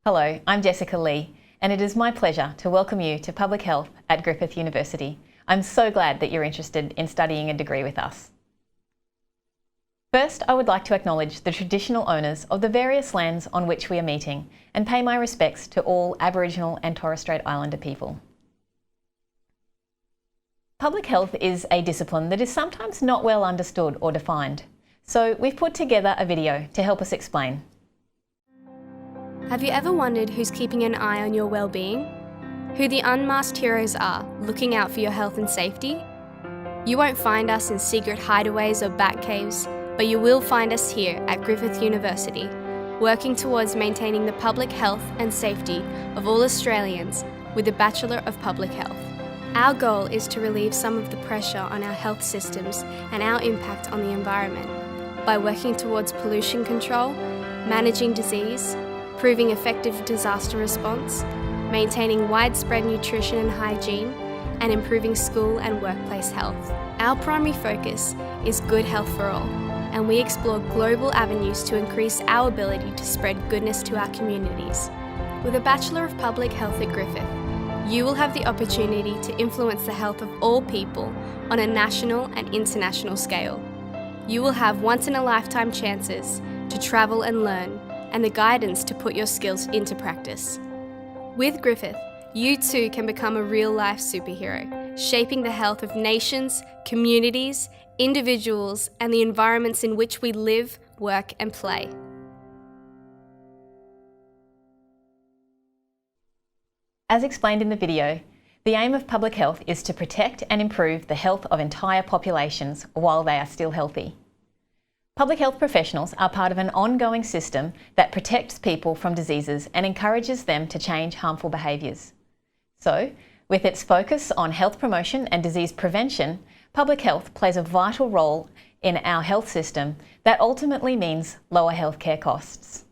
Hello, I'm Jessica Lee, and it is my pleasure to welcome you to Public Health at Griffith University. I'm so glad that you're interested in studying a degree with us. First, I would like to acknowledge the traditional owners of the various lands on which we are meeting and pay my respects to all Aboriginal and Torres Strait Islander people. Public health is a discipline that is sometimes not well understood or defined, so we've put together a video to help us explain. Have you ever wondered who's keeping an eye on your well-being? Who the unmasked heroes are looking out for your health and safety? You won't find us in secret hideaways or bat caves, but you will find us here at Griffith University, working towards maintaining the public health and safety of all Australians with a Bachelor of Public Health. Our goal is to relieve some of the pressure on our health systems and our impact on the environment by working towards pollution control, managing disease, proving effective disaster response, maintaining widespread nutrition and hygiene, and improving school and workplace health. Our primary focus is good health for all, and we explore global avenues to increase our ability to spread goodness to our communities. With a Bachelor of Public Health at Griffith, you will have the opportunity to influence the health of all people on a national and international scale. You will have once-in-a-lifetime chances to travel and learn, and the guidance to put your skills into practice. With Griffith, you too can become a real-life superhero, shaping the health of nations, communities, individuals, and the environments in which we live, work, and play. As explained in the video, the aim of public health is to protect and improve the health of entire populations while they are still healthy. Public health professionals are part of an ongoing system that protects people from diseases and encourages them to change harmful behaviours. So, with its focus on health promotion and disease prevention, public health plays a vital role in our health system that ultimately means lower healthcare costs.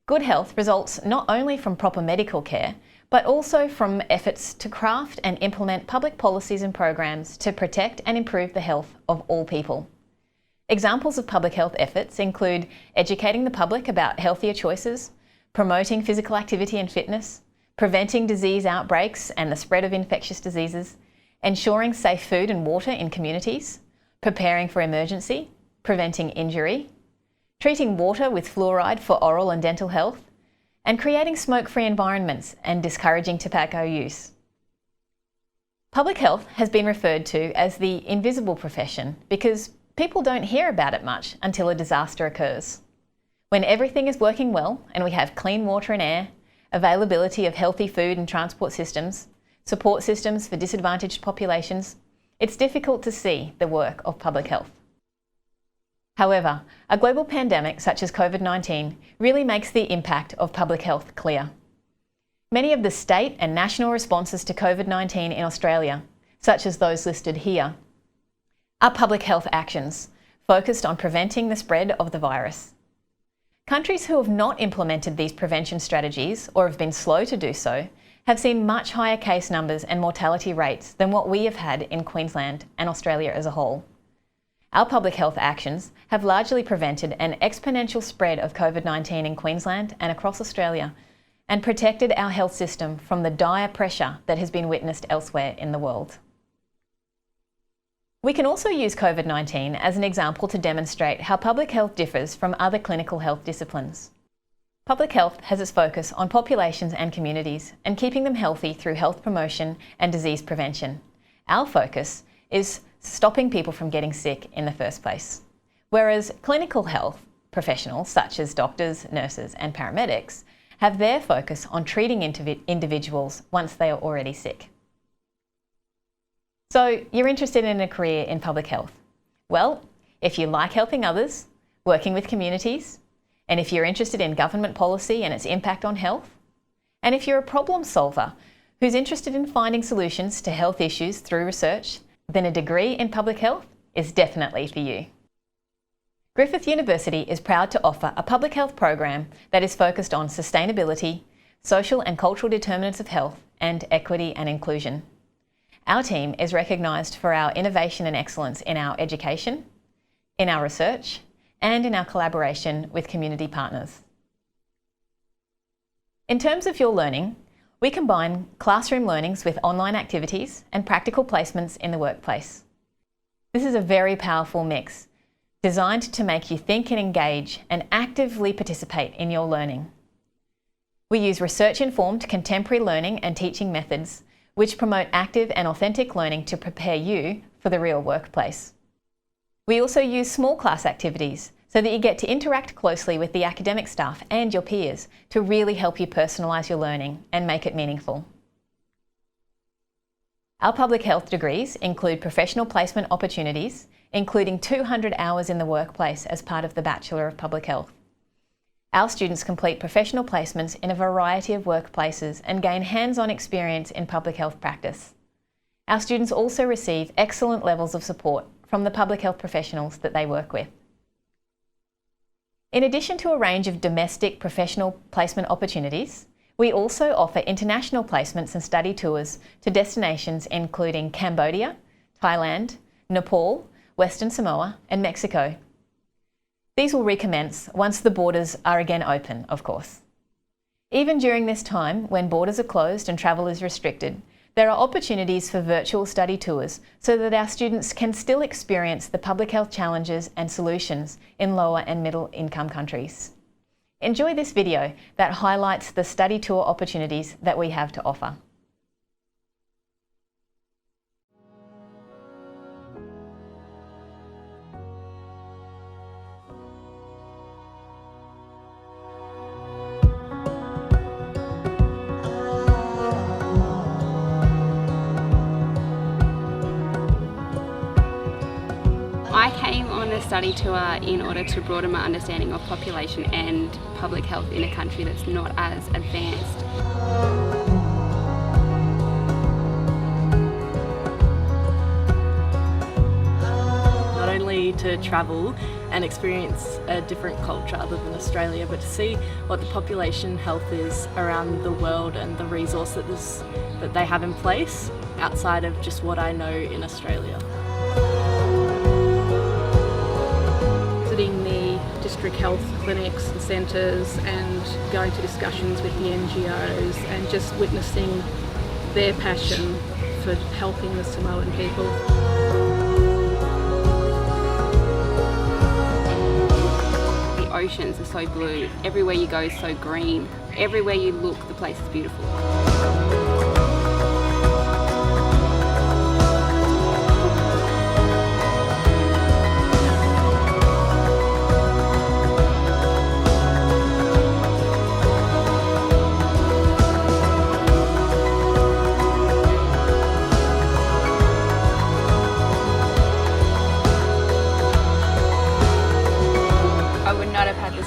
Good health results not only from proper medical care, but also from efforts to craft and implement public policies and programs to protect and improve the health of all people. Examples of public health efforts include educating the public about healthier choices, promoting physical activity and fitness, preventing disease outbreaks and the spread of infectious diseases, ensuring safe food and water in communities, preparing for emergency, preventing injury, treating water with fluoride for oral and dental health, and creating smoke-free environments and discouraging tobacco use. Public health has been referred to as the invisible profession because people don't hear about it much until a disaster occurs. When everything is working well and we have clean water and air, availability of healthy food and transport systems, support systems for disadvantaged populations, it's difficult to see the work of public health. However, a global pandemic such as COVID-19 really makes the impact of public health clear. Many of the state and national responses to COVID-19 in Australia, such as those listed here, are public health actions focused on preventing the spread of the virus. Countries who have not implemented these prevention strategies or have been slow to do so have seen much higher case numbers and mortality rates than what we have had in Queensland and Australia as a whole. Our public health actions have largely prevented an exponential spread of COVID-19 in Queensland and across Australia and protected our health system from the dire pressure that has been witnessed elsewhere in the world. We can also use COVID-19 as an example to demonstrate how public health differs from other clinical health disciplines. Public health has its focus on populations and communities and keeping them healthy through health promotion and disease prevention. Our focus is stopping people from getting sick in the first place. Whereas clinical health professionals, such as doctors, nurses, and paramedics, have their focus on treating individuals once they are already sick. So, you're interested in a career in public health? Well, if you like helping others, working with communities, and if you're interested in government policy and its impact on health, and if you're a problem solver who's interested in finding solutions to health issues through research, then a degree in public health is definitely for you. Griffith University is proud to offer a public health program that is focused on sustainability, social and cultural determinants of health, and equity and inclusion. Our team is recognised for our innovation and excellence in our education, in our research, and in our collaboration with community partners. In terms of your learning, we combine classroom learnings with online activities and practical placements in the workplace. This is a very powerful mix, designed to make you think and engage and actively participate in your learning. We use research-informed contemporary learning and teaching methods, which promote active and authentic learning to prepare you for the real workplace. We also use small class activities so that you get to interact closely with the academic staff and your peers to really help you personalise your learning and make it meaningful. Our public health degrees include professional placement opportunities, including 200 hours in the workplace as part of the Bachelor of Public Health. Our students complete professional placements in a variety of workplaces and gain hands-on experience in public health practice. Our students also receive excellent levels of support from the public health professionals that they work with. In addition to a range of domestic professional placement opportunities, we also offer international placements and study tours to destinations including Cambodia, Thailand, Nepal, Western Samoa, and Mexico. These will recommence once the borders are again open, of course. Even during this time, when borders are closed and travel is restricted, there are opportunities for virtual study tours so that our students can still experience the public health challenges and solutions in lower and middle income countries. Enjoy this video that highlights the study tour opportunities that we have to offer. I came on a study tour in order to broaden my understanding of population and public health in a country that's not as advanced. Not only to travel and experience a different culture other than Australia, but to see what the population health is around the world and the resources that they have in place outside of just what I know in Australia. Visiting the district health clinics and centres and going to discussions with the NGOs and just witnessing their passion for helping the Samoan people. The oceans are so blue, everywhere you go is so green, everywhere you look the place is beautiful.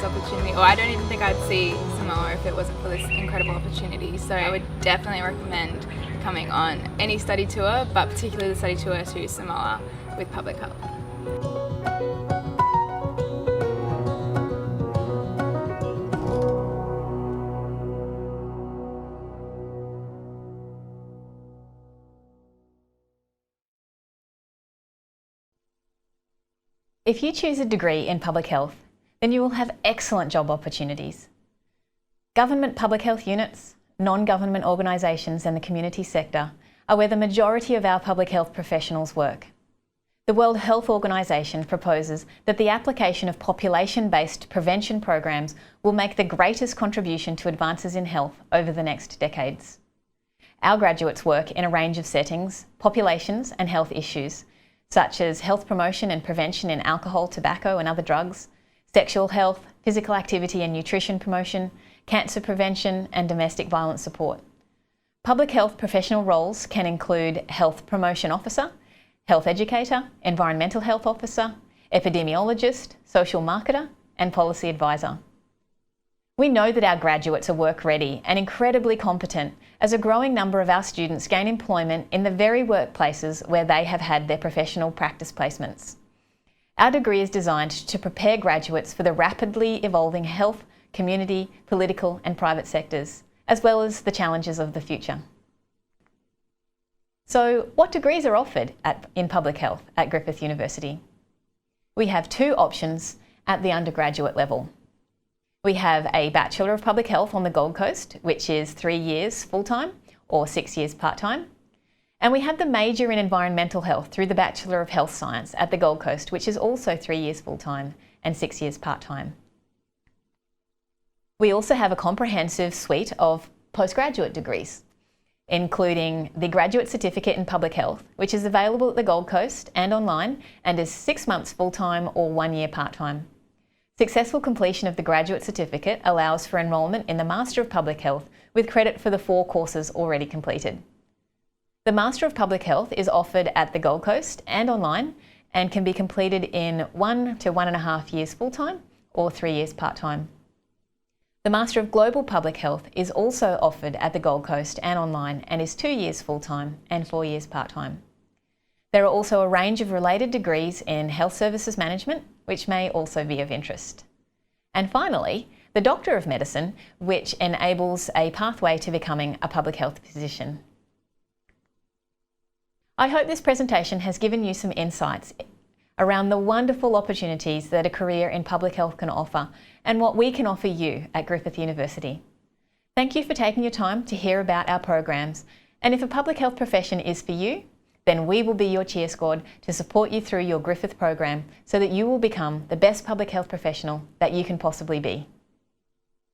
Opportunity, or I don't even think I'd see Samoa if it wasn't for this incredible opportunity. So I would definitely recommend coming on any study tour, but particularly the study tour to Samoa with public health. If you choose a degree in public health, then you will have excellent job opportunities. Government public health units, non-government organisations and the community sector are where the majority of our public health professionals work. The World Health Organization proposes that the application of population-based prevention programs will make the greatest contribution to advances in health over the next decades. Our graduates work in a range of settings, populations and health issues, such as health promotion and prevention in alcohol, tobacco and other drugs, sexual health, physical activity and nutrition promotion, cancer prevention and domestic violence support. Public health professional roles can include health promotion officer, health educator, environmental health officer, epidemiologist, social marketer and policy advisor. We know that our graduates are work ready and incredibly competent as a growing number of our students gain employment in the very workplaces where they have had their professional practice placements. Our degree is designed to prepare graduates for the rapidly evolving health, community, political and private sectors, as well as the challenges of the future. So, what degrees are offered in public health at Griffith University? We have two options at the undergraduate level. We have a Bachelor of Public Health on the Gold Coast, which is 3 years full-time or 6 years part-time. And we have the Major in Environmental Health through the Bachelor of Health Science at the Gold Coast, which is also 3 years full-time and 6 years part-time. We also have a comprehensive suite of postgraduate degrees, including the Graduate Certificate in Public Health, which is available at the Gold Coast and online and is 6 months full-time or 1 year part-time. Successful completion of the Graduate Certificate allows for enrolment in the Master of Public Health with credit for the 4 courses already completed. The Master of Public Health is offered at the Gold Coast and online and can be completed in 1 to 1.5 years full-time or 3 years part-time. The Master of Global Public Health is also offered at the Gold Coast and online and is 2 years full-time and 4 years part-time. There are also a range of related degrees in Health Services Management, which may also be of interest. And finally, the Doctor of Medicine, which enables a pathway to becoming a public health physician. I hope this presentation has given you some insights around the wonderful opportunities that a career in public health can offer and what we can offer you at Griffith University. Thank you for taking your time to hear about our programs, and if a public health profession is for you, then we will be your cheer squad to support you through your Griffith program so that you will become the best public health professional that you can possibly be.